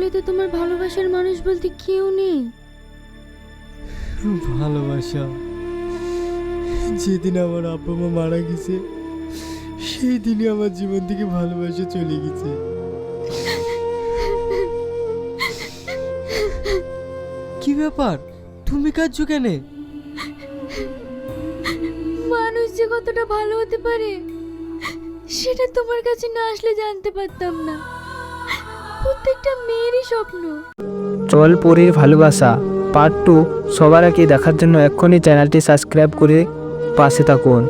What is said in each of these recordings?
তাহলে তো তোমার ভালোবাসার মানুষ বলতে কেউ নেই। ভালোবাসা, যেদিন আমার আব্বা মা মারা গেছে সেই দিনই আমার জীবন থেকে ভালোবাসা চলে গেছে। কি ব্যাপার, তুমি কাঁদছো কেন? মানুষ যে কতটা ভালো হতে পারে সেটা তোমার কাছে না আসলে জানতে পারতাম না। প্রত্যেকটা মেয়েরই স্বপ্ন। চল পরীর ভালোবাসা পার্ট 2 সবার আগে দেখার জন্য এক্ষুনি চ্যানেলটি সাবস্ক্রাইব করে পাশে থাকুন।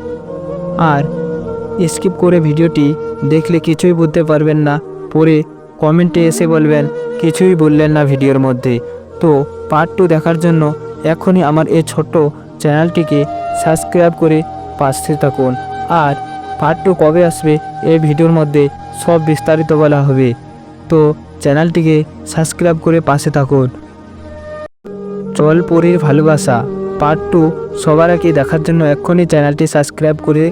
আর স্কিপ করে ভিডিওটি দেখলে কিছুই বুঝতে পারবেন না, পরে কমেন্টে এসে বলবেন কিছুই বললেন না ভিডিওর মধ্যে। তো পার্ট 2 দেখার জন্য এখনই আমার এই ছোট্ট চ্যানেলটিকে সাবস্ক্রাইব করে পাশে থাকুন। আর পার্ট 2 কবে আসবে এই ভিডিওর মধ্যে সব বিস্তারিত বলা হবে, তো চ্যানেলটিকে সাবস্ক্রাইব করে পাশে থাকুন। চল পরীর ভালোবাসা পার্ট 2 সবার আগে দেখার জন্য এক্ষুনি চ্যানেলটি সাবস্ক্রাইব করে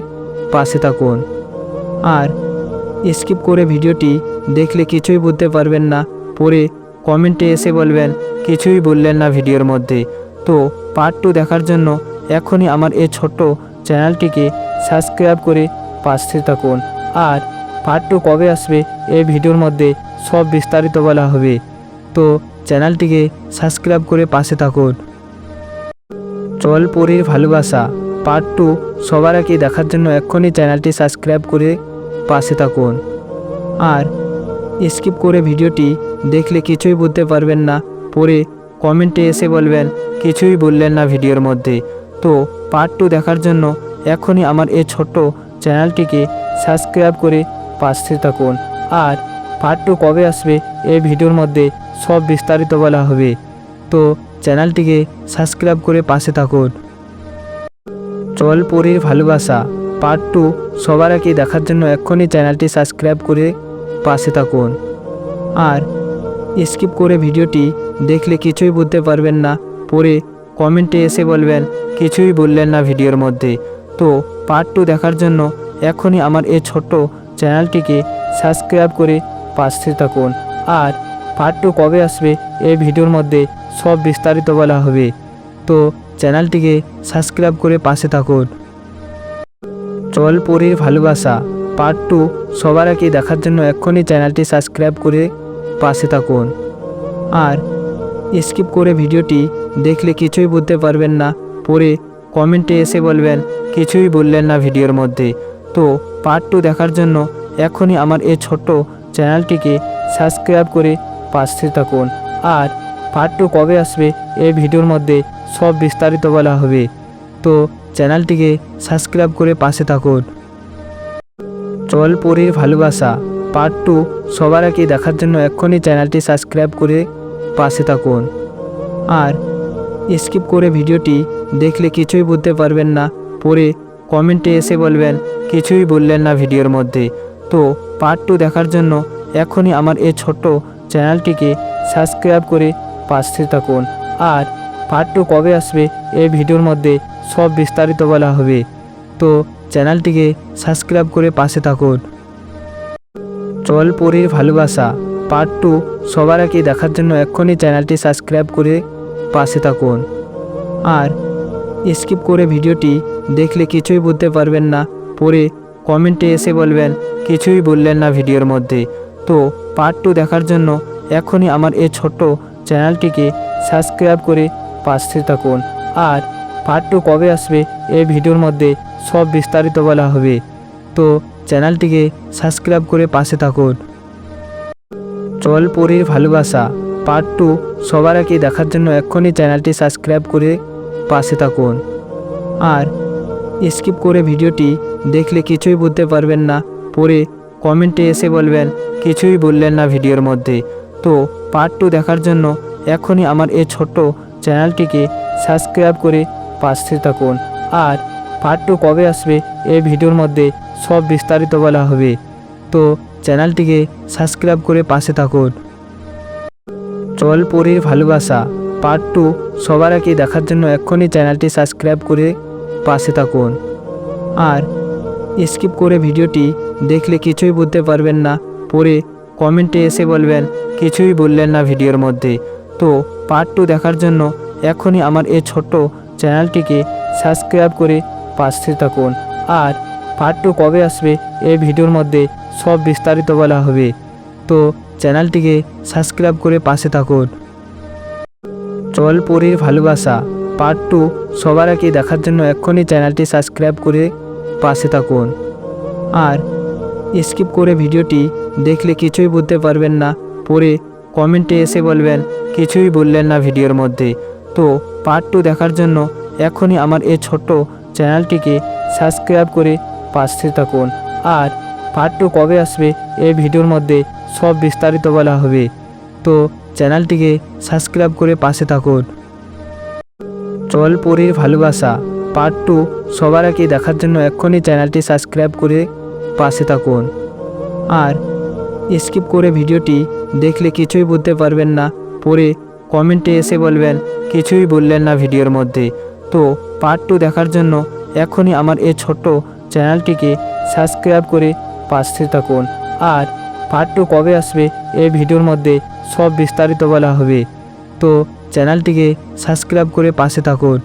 পাশে থাকুন। আর স্কিপ করে ভিডিওটি দেখলে কিছুই বুঝতে পারবেন না, পরে কমেন্টে এসে বলবেন কিছুই বললেন না ভিডিওর মধ্যে। তো পার্ট 2 দেখার জন্য এখনই আমার এই ছোট্ট চ্যানেলটিকে সাবস্ক্রাইব করে পাশে থাকুন। আর পার্ট 2 কবে আসবে এই ভিডিওর মধ্যে সব বিস্তারিত বলা হবে, তো চ্যানেলটিকে সাবস্ক্রাইব করে পাশে থাকুন। চল পরীর ভালোবাসা পার্ট 2 সবার আগে দেখার জন্য এক্ষুনি চ্যানেলটি সাবস্ক্রাইব করে পাশে থাকুন। আর স্কিপ করে ভিডিওটি দেখলে কিছুই বুঝতে পারবেন না, পরে কমেন্টে এসে বলবেন কিছুই বললেন না ভিডিওর মধ্যে। তো পার্ট 2 দেখার জন্য এখনই আমার এই ছোট্ট চ্যানেলটিকে সাবস্ক্রাইব করে পাশে থাকুন। আর পার্ট 2 কবে আসবে এই ভিডিওর মধ্যে সব বিস্তারিত বলা হবে, তো চ্যানেলটিকে সাবস্ক্রাইব করে পাশে থাকুন। চল পরীর ভালোবাসা পার্ট 2 সবার আগে দেখার জন্য এক্ষুনি চ্যানেলটি সাবস্ক্রাইব করে পাশে থাকুন। আর স্কিপ করে ভিডিওটি দেখলে কিছুই বুঝতে পারবেন না, পরে কমেন্টে এসে বলবেন কিছুই বললেন না ভিডিওর মধ্যে। তো পার্ট 2 দেখার জন্য এখনই আমার এই ছোট্ট চ্যানেলটিকে সাবস্ক্রাইব করে পাশে থাকুন। আর পার্ট 2 কবে আসবে এই ভিডিওর মধ্যে সব বিস্তারিত বলা হবে, তো চ্যানেলটিকে সাবস্ক্রাইব করে পাশে থাকুন। চল পরীর ভালোবাসা পার্ট 2 সবার আগে দেখার জন্য এক্ষুনি চ্যানেলটি সাবস্ক্রাইব করে পাশে থাকুন। আর স্কিপ করে ভিডিওটি দেখলে কিছুই বুঝতে পারবেন না, পরে কমেন্টে এসে বলবেন কিছুই বললেন না ভিডিওর মধ্যে। তো পার্ট 2 দেখার জন্য এখনই আমার এই ছোট্ট চ্যানেলটিকে সাবস্ক্রাইব করে পাশে থাকুন। আর পার্ট 2 কবে আসবে এই ভিডিওর মধ্যে সব বিস্তারিত বলা হবে, তো চ্যানেলটিকে সাবস্ক্রাইব করে পাশে থাকুন। চল পরীর ভালোবাসা পার্ট 2 সবার আগে দেখার জন্য এক্ষুনি চ্যানেলটি সাবস্ক্রাইব করে পাশে থাকুন। আর স্কিপ করে ভিডিওটি দেখলে কিছুই বুঝতে পারবেন না, পরে কমেন্টে এসে বলবেন কিছুই বললেন না ভিডিওর মধ্যে। তো পার্ট 2 দেখার জন্য এখনই আমার এই ছোট্ট চ্যানেলটিকে সাবস্ক্রাইব করে পাশে থাকুন। আর পার্ট 2 কবে আসবে এই ভিডিওর মধ্যে সব বিস্তারিত বলা হবে, তো চ্যানেলটিকে সাবস্ক্রাইব করে পাশে থাকুন। চল পরীর ভালোবাসা পার্ট 2 সবার আগে দেখার জন্য এক্ষুনি চ্যানেলটি সাবস্ক্রাইব করে পাশে থাকুন। আর স্কিপ করে ভিডিওটি দেখলে কিছুই বুঝতে পারবেন না, পরে কমেন্টে এসে বলবেন কিছুই বললেন না ভিডিওর মধ্যে। তো পার্ট 2 দেখার জন্য এখনই আমার এই ছোট্ট চ্যানেলটিকে সাবস্ক্রাইব করে পাশে থাকুন। আর পার্ট 2 কবে আসবে এই ভিডিওর মধ্যে সব বিস্তারিত বলা হবে, তো চ্যানেলটিকে সাবস্ক্রাইব করে পাশে থাকুন। চল পরীর ভালোবাসা পার্ট 2 সবার আগে দেখার জন্য এক্ষুনি চ্যানেলটি সাবস্ক্রাইব করে পাশে থাকুন। আর স্কিপ করে ভিডিওটি দেখলে কিছুই বুঝতে পারবেন না, পরে কমেন্টে এসে বলবেন কিছুই বললেন না ভিডিওর মধ্যে। তো পার্ট 2 দেখার জন্য এখনই আমার এই ছোট্ট চ্যানেলটিকে সাবস্ক্রাইব করে পাশে থাকুন। আর পার্ট 2 কবে আসবে এই ভিডিওর মধ্যে সব বিস্তারিত বলা হবে, তো চ্যানেলটিকে সাবস্ক্রাইব করে পাশে থাকুন। চল পরীর ভালোবাসা পার্ট 2 সবার আগে দেখার জন্য এক্ষুনি চ্যানেলটি সাবস্ক্রাইব করে পাশে থাকুন। আর স্কিপ করে ভিডিওটি দেখলে কিছুই বুঝতে পারবেন না, পরে কমেন্টে এসে বলবেন কিছুই বললেন না ভিডিওর মধ্যে। তো পার্ট 2 দেখার জন্য এখনই আমার এই ছোট্ট চ্যানেলটিকে সাবস্ক্রাইব করে পাশে থাকুন। আর পার্ট 2 কবে আসবে এই ভিডিওর মধ্যে সব বিস্তারিত বলা হবে। তো চ্যানেলটিকে সাবস্ক্রাইব করে পাশে থাকুন। চল পরীর ভালোবাসা পার্ট 2 সবার আগে দেখার জন্য এখনই চ্যানেলটি সাবস্ক্রাইব করে পাশে থাকুন। আর স্কিপ করে ভিডিওটি দেখলে কিছুই বুঝতে পারবেন না, পরে কমেন্টে এসে বলবেন কিছুই বললেন না ভিডিওর মধ্যে। তো পার্ট 2 দেখার জন্য এখনই আমার এই ছোট্ট চ্যানেলটিকে সাবস্ক্রাইব করে পাশে থাকুন। আর পার্ট 2 কবে আসবে এই ভিডিওর মধ্যে সব বিস্তারিত বলা হবে। তো চ্যানেলটিকে সাবস্ক্রাইব করে পাশে থাকুন। চল পরীর ভালোবাসা পার্ট 2 সবার আগে দেখার জন্য এখনই চ্যানেলটি সাবস্ক্রাইব করে পাশে থাকুন। আর স্কিপ করে ভিডিওটি দেখলে কিছুই বুঝতে পারবেন না, পরে কমেন্টে এসে বলবেন কিছুই বললেন না ভিডিওর মধ্যে। তো পার্ট 2 দেখার জন্য এখনই আমার এই ছোট্ট চ্যানেলটিকে সাবস্ক্রাইব করে পাশে থাকুন। আর পার্ট 2 কবে আসবে এই ভিডিওর মধ্যে সব বিস্তারিত বলা হবে। তো চ্যানেলটিকে সাবস্ক্রাইব করে পাশে থাকুন।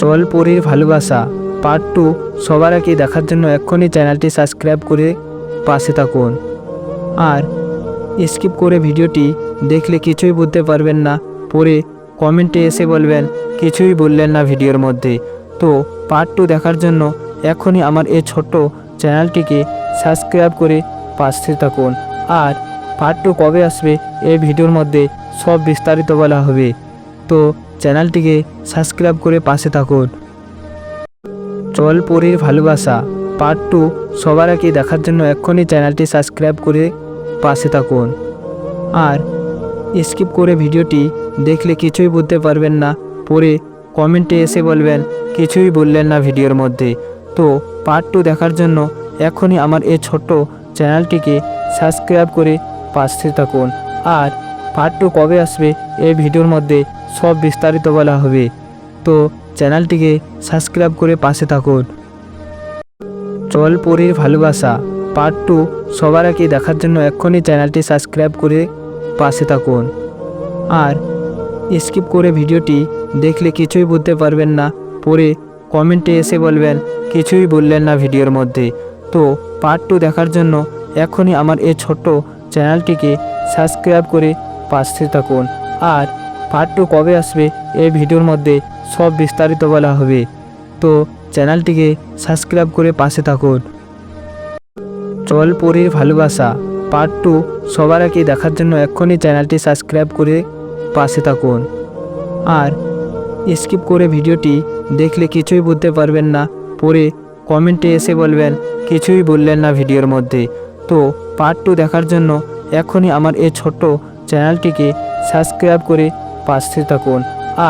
চল পরীর ভালোবাসা পার্ট 2 সবার আগে দেখার জন্য এখনই চ্যানেলটি সাবস্ক্রাইব করে পাশে থাকুন। আর স্কিপ করে ভিডিওটি দেখলে কিছুই বুঝতে পারবেন না, পরে কমেন্টে এসে বলবেন কিছুই বললেন না ভিডিওর মধ্যে। তো পার্ট 2 দেখার জন্য এখনই আমার এই ছোট্ট চ্যানেলটিকে সাবস্ক্রাইব করে পাশে থাকুন। আর পার্ট 2 কবে আসবে এই ভিডিওর মধ্যে সব বিস্তারিত বলা হবে। তো চ্যানেলটিকে সাবস্ক্রাইব করে পাশে থাকুন। চল পরীর ভালোবাসা পার্ট 2 সবার আগে দেখার জন্য এখনই চ্যানেলটি সাবস্ক্রাইব করে পাশে থাকুন। আর স্কিপ করে ভিডিওটি দেখলে কিছুই বুঝতে পারবেন না, পরে কমেন্টে এসে বলবেন কিছুই বললেন না ভিডিওর মধ্যে। তো পার্ট 2 দেখার জন্য এখনই আমার এই ছোট্ট চ্যানেলটিকে সাবস্ক্রাইব করে পাশে থাকুন। আর পার্ট 2 কবে আসবে এই ভিডিওর মধ্যে সব বিস্তারিত বলা হবে। তো চ্যানেলটিকে সাবস্ক্রাইব করে পাশে থাকুন। চল পরীর ভালোবাসা পার্ট 2 সবার আগে দেখার জন্য এখনই চ্যানেলটি সাবস্ক্রাইব করে পাশে থাকুন। আর স্কিপ করে ভিডিওটি দেখলে কিছুই বুঝতে পারবেন না, পরে কমেন্টে এসে বলবেন কিছুই বললেন না ভিডিওর মধ্যে। তো পার্ট 2 দেখার জন্য এখনই আমার এই ছোট্ট চ্যানেলটিকে সাবস্ক্রাইব করে পাশে থাকুন। আর পার্ট 2 কবে আসবে এই ভিডিওর মধ্যে সব বিস্তারিত বলা হবে। তো চ্যানেলটিকে সাবস্ক্রাইব করে পাশে থাকুন। চল পরীর ভালোবাসা পার্ট 2 সবার আগে দেখার জন্য এখনই চ্যানেলটি সাবস্ক্রাইব করে পাশে থাকুন। আর স্কিপ করে ভিডিওটি দেখলে কিছুই বুঝতে পারবেন না, পরে কমেন্টে এসে বলবেন কিছুই বললেন না ভিডিওর মধ্যে। তো পার্ট 2 দেখার জন্য এখনই আমার এই ছোট্ট চ্যানেলটিকে সাবস্ক্রাইব করে পাশে থাকুন।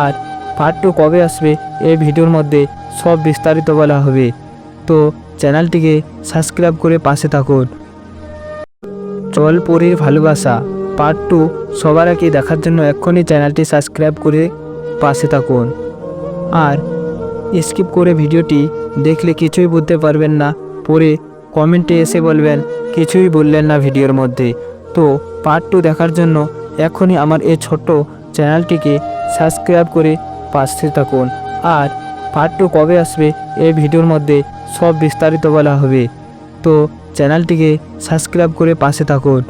আর পার্ট 2 কবে আসবে এই ভিডিওর মধ্যে সব বিস্তারিত বলা হবে। তো চ্যানেলটিকে সাবস্ক্রাইব করে পাশে থাকুন। চল পরীর ভালোবাসা পার্ট 2 সবার আগে দেখার জন্য এখনই চ্যানেলটি সাবস্ক্রাইব করে পাশে থাকুন। আর স্কিপ করে ভিডিওটি দেখলে কিছুই বুঝতে পারবেন না, পরে কমেন্টে এসে বলবেন কিছুই বললেন না ভিডিওর মধ্যে। তো পার্ট 2 দেখার জন্য এখনই আমার এই ছোট্ট চ্যানেলটিকে সাবস্ক্রাইব করে পাশে থাকুন। আর পার্ট 2 কবে আসবে এই ভিডিওর মধ্যে সব বিস্তারিত বলা হবে। তো চ্যানেলটিকে সাবস্ক্রাইব করে পাশে থাকুন।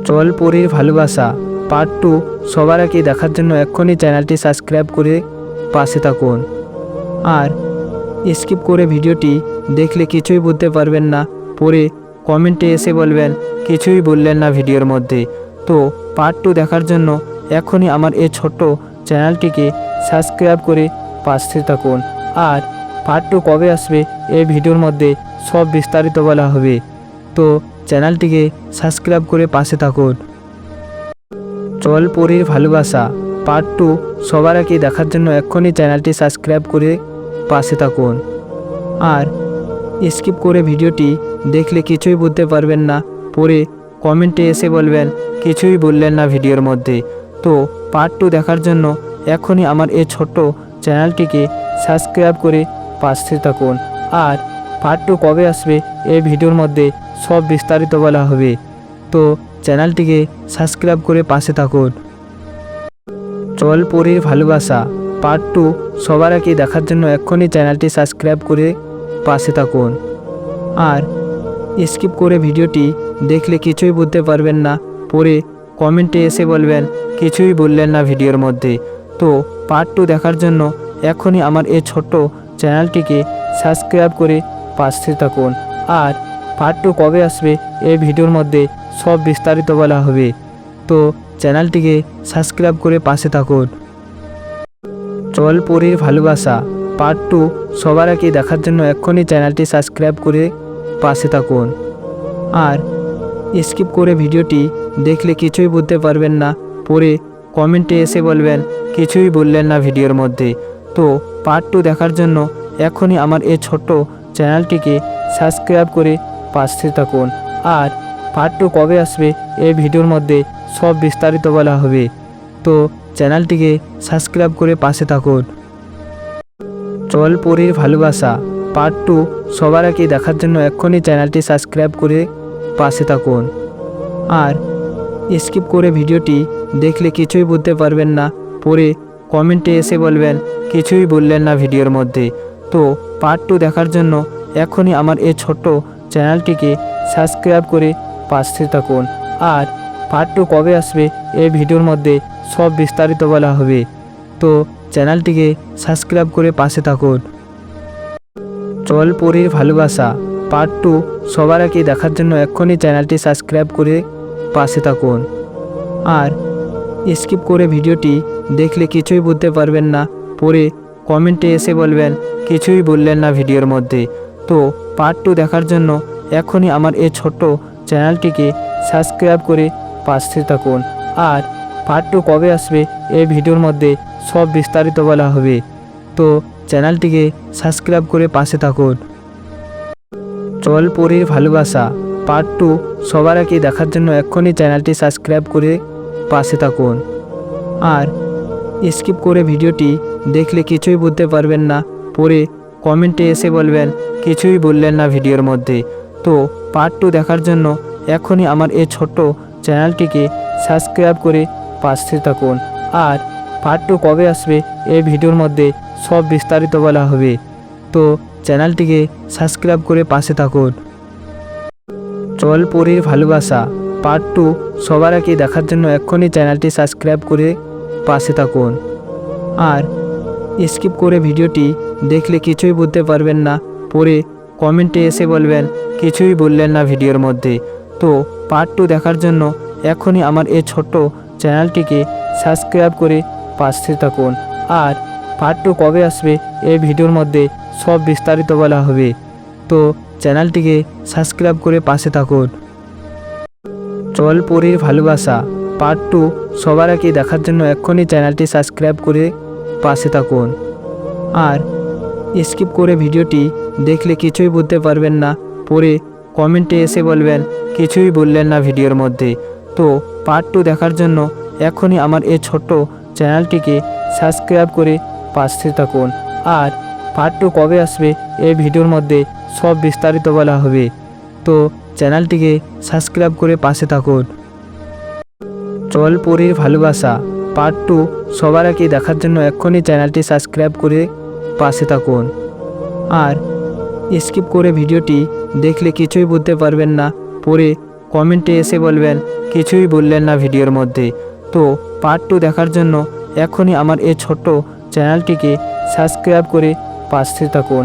চল পরীর ভালোবাসা পার্ট 2 সবার আগে দেখার জন্য এখনই চ্যানেলটি সাবস্ক্রাইব করে পাশে থাকুন। আর স্কিপ করে ভিডিওটি দেখলে কিছুই বুঝতে পারবেন না, পরে কমেন্টে এসে বলবেন কিছুই বললেন না ভিডিওর মধ্যে। তো পার্ট 2 দেখার জন্য এখনই আমার এই ছোট্ট চ্যানেলটিকে সাবস্ক্রাইব করে পাশে থাকুন। আর পার্ট 2 কবে আসবে এই ভিডিওর মধ্যে সব বিস্তারিত বলা হবে। তো চ্যানেলটিকে সাবস্ক্রাইব করে পাশে থাকুন। চল পরীর ভালোবাসা পার্ট 2 সবার আগে দেখার জন্য এখনই চ্যানেলটি সাবস্ক্রাইব করে পাশে থাকুন। আর স্কিপ করে ভিডিওটি দেখলে কিছুই বুঝতে পারবেন না, পরে কমেন্টে এসে বলবেন কিছুই বললেন না ভিডিওর মধ্যে। তো পার্ট 2 দেখার জন্য এখনই আমার এই ছোট্ট চ্যানেলটিকে সাবস্ক্রাইব করে পাশে থাকুন। আর পার্ট 2 কবে আসবে এই ভিডিওর মধ্যে সব বিস্তারিত বলা হবে। তো চ্যানেলটিকে সাবস্ক্রাইব করে পাশে থাকুন। চল পরীর ভালোবাসা পার্ট 2 সবার আগে দেখার জন্য এক্ষুনি চ্যানেলটি সাবস্ক্রাইব করে পাশে থাকুন। আর স্কিপ করে ভিডিওটি দেখলে কিছুই বুঝতে পারবেন না, পরে কমেন্টে এসে বলবেন কিছুই বললেন না ভিডিওর মধ্যে। তো পার্ট 2 দেখার জন্য এখনই আমার এই ছোট্ট চ্যানেলটিকে সাবস্ক্রাইব করে পাশে থাকুন। আর পার্ট 2 কবে আসবে এই ভিডিওর মধ্যে সব বিস্তারিত বলা হবে। তো চ্যানেলটিকে সাবস্ক্রাইব করে পাশে থাকুন। চল পরীর ভালোবাসা পার্ট 2 সবার আগে দেখার জন্য এক্ষুনি চ্যানেলটি সাবস্ক্রাইব করে পাশে থাকুন। আর স্কিপ করে ভিডিওটি দেখলে কিছুই বুঝতে পারবেন না, পরে কমেন্টে এসে বলবেন কিছুই বললেন না ভিডিওর মধ্যে। তো পার্ট 2 দেখার জন্য এখনই আমার এই ছোট্ট চ্যানেলটিকে সাবস্ক্রাইব করে পাশে থাকুন। আর পার্ট 2 কবে আসবে এই ভিডিওর মধ্যে সব বিস্তারিত বলা হবে। তো চ্যানেলটিকে সাবস্ক্রাইব করে পাশে থাকুন। চল পরীর ভালোবাসা পার্ট 2 সবার আগে দেখার জন্য এক্ষুনি চ্যানেলটি সাবস্ক্রাইব করে পাশে থাকুন। আর স্কিপ করে ভিডিওটি দেখলে কিছুই বুঝতে পারবেন না, পরে কমেন্টে এসে বলবেন কিছুই বললেন না ভিডিওর মধ্যে। তো পার্ট 2 দেখার জন্য এখনই আমার এই ছোট্ট চ্যানেলটিকে সাবস্ক্রাইব করে পাশে থাকুন। আর পার্ট 2 কবে আসবে এই ভিডিওর মধ্যে সব বিস্তারিত বলা হবে। তো চ্যানেলটিকে সাবস্ক্রাইব করে পাশে থাকুন। চল পরীর ভালোবাসা পার্ট 2 সবার আগে দেখার জন্য এক্ষুনি চ্যানেলটি সাবস্ক্রাইব করে পাশে থাকুন। আর স্কিপ করে ভিডিওটি দেখলে কিছুই বুঝতে পারবেন না, পরে কমেন্টে এসে বলবেন কিছুই বললেন না ভিডিওর মধ্যে। তো পার্ট 2 দেখার জন্য এখনই আমার এই ছোট্ট চ্যানেলটিকে সাবস্ক্রাইব করে পাশে থাকুন। আর পার্ট 2 কবে আসবে এই ভিডিওর মধ্যে সব বিস্তারিত বলা হবে। তো চ্যানেলটিকে সাবস্ক্রাইব করে পাশে থাকুন। চল পরীর ভালোবাসা পার্ট 2 সবার আগে দেখার জন্য এক্ষুনি চ্যানেলটি সাবস্ক্রাইব করে পাশে থাকুন। আর স্কিপ করে ভিডিওটি দেখলে কিছুই বুঝতে পারবেন না, পরে কমেন্টে এসে বলবেন কিছুই বললেন না ভিডিওর মধ্যে। তো পার্ট 2 দেখার জন্য এখনই আমার এই ছোট্ট চ্যানেলটিকে সাবস্ক্রাইব করে পাশে থাকুন। আর পার্ট 2 কবে আসবে এই ভিডিওর মধ্যে সব বিস্তারিত বলা হবে। তো চ্যানেলটিকে সাবস্ক্রাইব করে পাশে থাকুন। চল পরীর ভালোবাসা পার্ট 2 সবার আগে দেখার জন্য এক্ষুনি চ্যানেলটি সাবস্ক্রাইব করে পাশে থাকুন। আর স্কিপ করে ভিডিওটি দেখলে কিছুই বুঝতে পারবেন না, পরে কমেন্টে এসে বলবেন কিছুই বললেন না ভিডিওর মধ্যে। তো পার্ট 2 দেখার জন্য এখনই আমার এই ছোট্ট চ্যানেলটিকে সাবস্ক্রাইব করে পাশে থাকুন। আর পার্ট 2 কবে আসবে এই ভিডিওর মধ্যে সব বিস্তারিত বলা হবে। তো চ্যানেলটিকে সাবস্ক্রাইব করে পাশে থাকুন। চল পরীর ভালোবাসা পার্ট 2 সবার আগে দেখার জন্য এক্ষুনি চ্যানেলটি সাবস্ক্রাইব করে পাশে থাকুন। আর স্কিপ করে ভিডিওটি দেখলে কিছুই বুঝতে পারবেন না, পরে কমেন্টে এসে বলবেন কিছুই বললেন না ভিডিওর মধ্যে। তো পার্ট 2 দেখার জন্য এখনই আমার এই ছোট্ট চ্যানেলটিকে সাবস্ক্রাইব করে পাশে থাকুন। আর পার্ট 2 কবে আসবে এই ভিডিওর মধ্যে সব বিস্তারিত বলা হবে। তো চ্যানেলটিকে সাবস্ক্রাইব করে পাশে থাকুন। চল পরীর ভালোবাসা পার্ট 2 সবার আগে দেখার জন্য এক্ষুনি চ্যানেলটি সাবস্ক্রাইব করে পাশে থাকুন। আর স্কিপ করে ভিডিওটি দেখলে কিছুই বুঝতে পারবেন না, পরে কমেন্টে এসে বলবেন কিছুই বললেন না ভিডিওর মধ্যে। তো পার্ট 2 দেখার জন্য এখনই আমার এই ছোট্ট চ্যানেলটিকে সাবস্ক্রাইব করে পাশে থাকুন।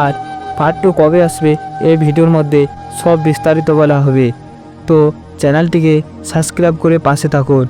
আর পার্ট 2 কবে আসবে এই ভিডিওর মধ্যে সব বিস্তারিত বলা হবে। তো চ্যানেলটিকে সাবস্ক্রাইব করে পাশে থাকুন।